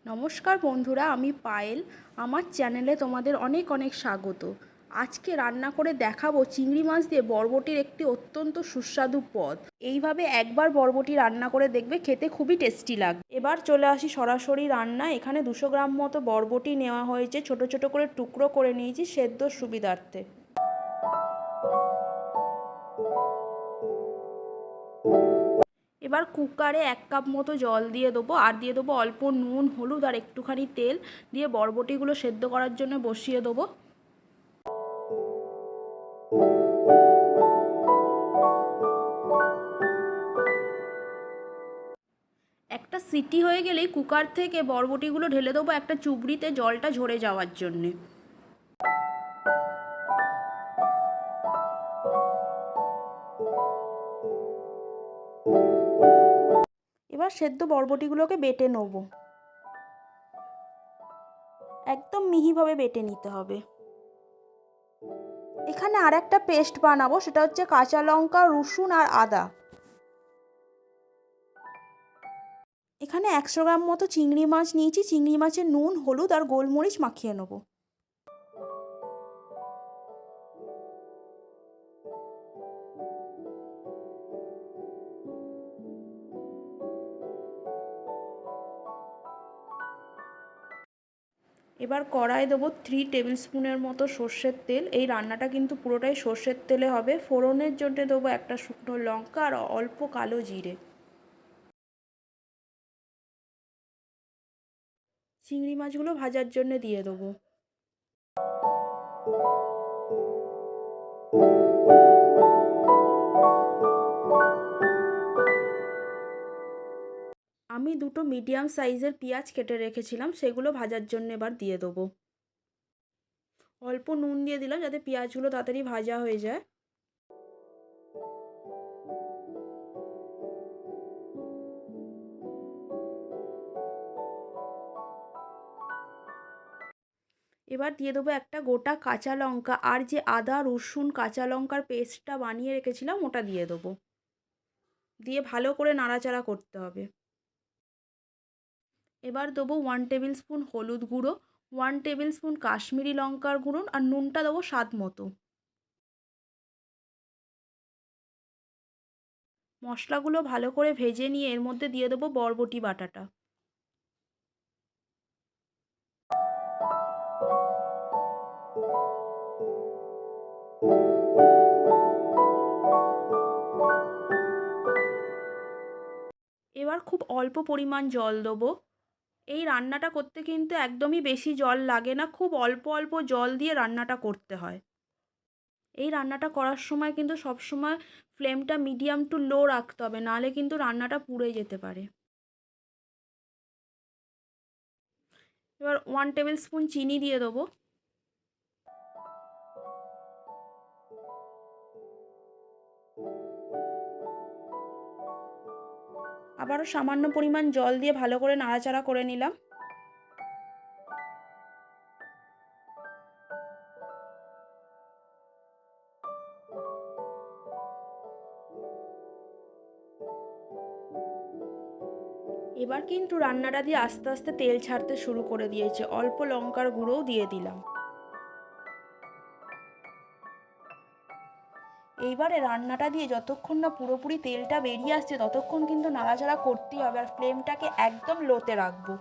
নমস্কার বন্ধুরা, আমি পায়েল। আমার চ্যানেলে তোমাদের অনেক অনেক স্বাগত। আজকে রান্না করে দেখাবো চিংড়ি মাছ দিয়ে বরবটির একটি অত্যন্ত সুস্বাদু পদ। এইভাবে একবার বরবটি রান্না করে দেখবে, খেতে খুবই টেস্টি লাগবে। এবার চলে আসি সরাসরি রান্না। এখানে 200 গ্রাম মতো বরবটি নেওয়া হয়েছে, ছোট ছোট করে টুকরো করে নিয়েছি সেদ্ধর সুবিধার্থে। এবার কুকারে 1 কাপ মতো জল দিয়ে দেবো, আর দিয়ে দেবো অল্প নুন, হলুদ আর একটুখানি তেল। দিয়ে বরবটিগুলো সেদ্ধ করার জন্য বসিয়ে দেবো। একটা সিটি হয়ে গেলেই কুকার থেকে বরবটিগুলো ঢেলে দেবো একটা চুবড়িতে, জলটা ঝরে যাওয়ার জন্যে। এবার সেদ্ধ বরবটিগুলোকে বেটে নেব, একদম মিহিভাবে বেটে নিতে হবে। এখানে আর একটা পেস্ট বানাবো, সেটা হচ্ছে কাঁচা লঙ্কা, রসুন আর আদা। এখানে 100 গ্রাম মতো চিংড়ি মাছ নিয়েছি, চিংড়ি মাছের নুন, হলুদ আর গোলমরিচ মাখিয়ে নেব। এবার কড়াই দেবো 3 টেবিল স্পুনের মতো সর্ষের তেল। এই রান্নাটা কিন্তু পুরোটাই সর্ষের তেলে হবে। ফোড়নের জন্য দেবো একটা শুকনো লঙ্কা আর অল্প কালো জিরে। চিংড়ি মাছগুলো ভাজার জন্য দিয়ে দেবো। আমি দুটো মিডিয়াম সাইজের পেঁয়াজ কেটে রেখেছিলাম, সেগুলো ভাজার জন্য এবার দিয়ে দেবো। অল্প নুন দিয়ে দিলাম যাতে পেঁয়াজগুলো তাড়াতাড়ি ভাজা হয়ে যায়। এবার দিয়ে দেবো একটা গোটা কাঁচা লঙ্কা, আর যে আদা রসুন কাঁচা লঙ্কার পেস্টটা বানিয়ে রেখেছিলাম ওটা দিয়ে দেবো। দিয়ে ভালো করে নাড়াচাড়া করতে হবে। এবার দেবো 1 টেবিল স্পুন হলুদ গুঁড়ো, 1 টেবিল স্পুন কাশ্মীরি লঙ্কার গুঁড়ো, আর নুনটা দেবো স্বাদ মতো। মশলাগুলো ভালো করে ভেজে নিয়ে এর মধ্যে দিয়ে দেবো বরবটি বাটাটা। এবার খুব অল্প পরিমাণ জল দেবো। এই রান্নাটা করতে কিন্তু একদমই বেশি জল লাগে না, খুব অল্প অল্প জল দিয়ে রান্নাটা করতে হয়। এই রান্নাটা করার সময় কিন্তু সবসময় ফ্লেমটা মিডিয়াম টু লো রাখতে হবে, নাহলে কিন্তু রান্নাটা পুড়ে যেতে পারে। এবার 1 টেবিল স্পুন চিনি দিয়ে দেবো। আবারও সামান্য পরিমাণ জল দিয়ে ভালো করে নাড়াচাড়া করে নিলাম। এবার কিন্তু রান্নাটা দিয়ে আস্তে আস্তে তেল ছাড়তে শুরু করে দিয়েছে, অল্প লঙ্কার গুঁড়োও দিয়ে দিলাম। এইবারে রান্নাটা দিয়ে যতক্ষণ না পুরোপুরি তেলটা বেরিয়ে আসছে ততক্ষণ কিন্তু নাড়াচাড়া করতেই হবে, আর ফ্লেমটাকে একদম লোতে রাখবো।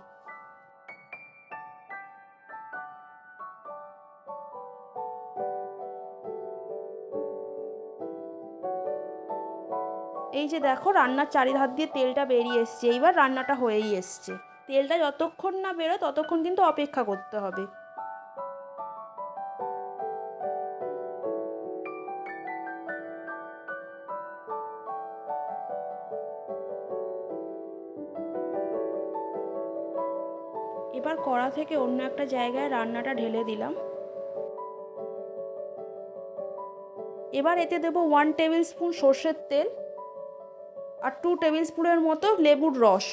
এই যে দেখো, রান্নার চারিধার দিয়ে তেলটা বেরিয়ে এসছে, এইবার রান্নাটা হয়েই এসছে। তেলটা যতক্ষণ না বেরোয় ততক্ষণ কিন্তু অপেক্ষা করতে হবে। এবার কড়া থেকে অন্য একটা জায়গায় রান্নাটা ঢেলে দিলাম। এবার এতে দেবো 1 টেবিল স্পুন সর্ষের তেল আর 2 টেবিল স্পুনের মতো লেবুর রস।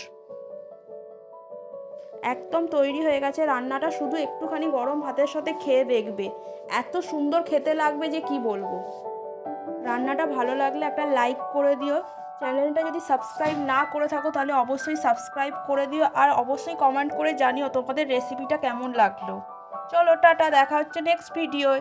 একদম তৈরি হয়ে গেছে রান্নাটা, শুধু একটুখানি গরম ভাতের সাথে খেয়ে দেখবে, এত সুন্দর খেতে লাগবে যে কি বলবো। রান্নাটা ভালো লাগলে একটা লাইক করে দিও, চ্যানেলটা যদি সাবস্ক্রাইব না করে থাকো তাহলে অবশ্যই সাবস্ক্রাইব করে দিও, আর অবশ্যই কমেন্ট করে জানিও তোমাদের রেসিপিটা কেমন লাগলো। চলো টাটা, দেখা হচ্ছে নেক্সট ভিডিওয়।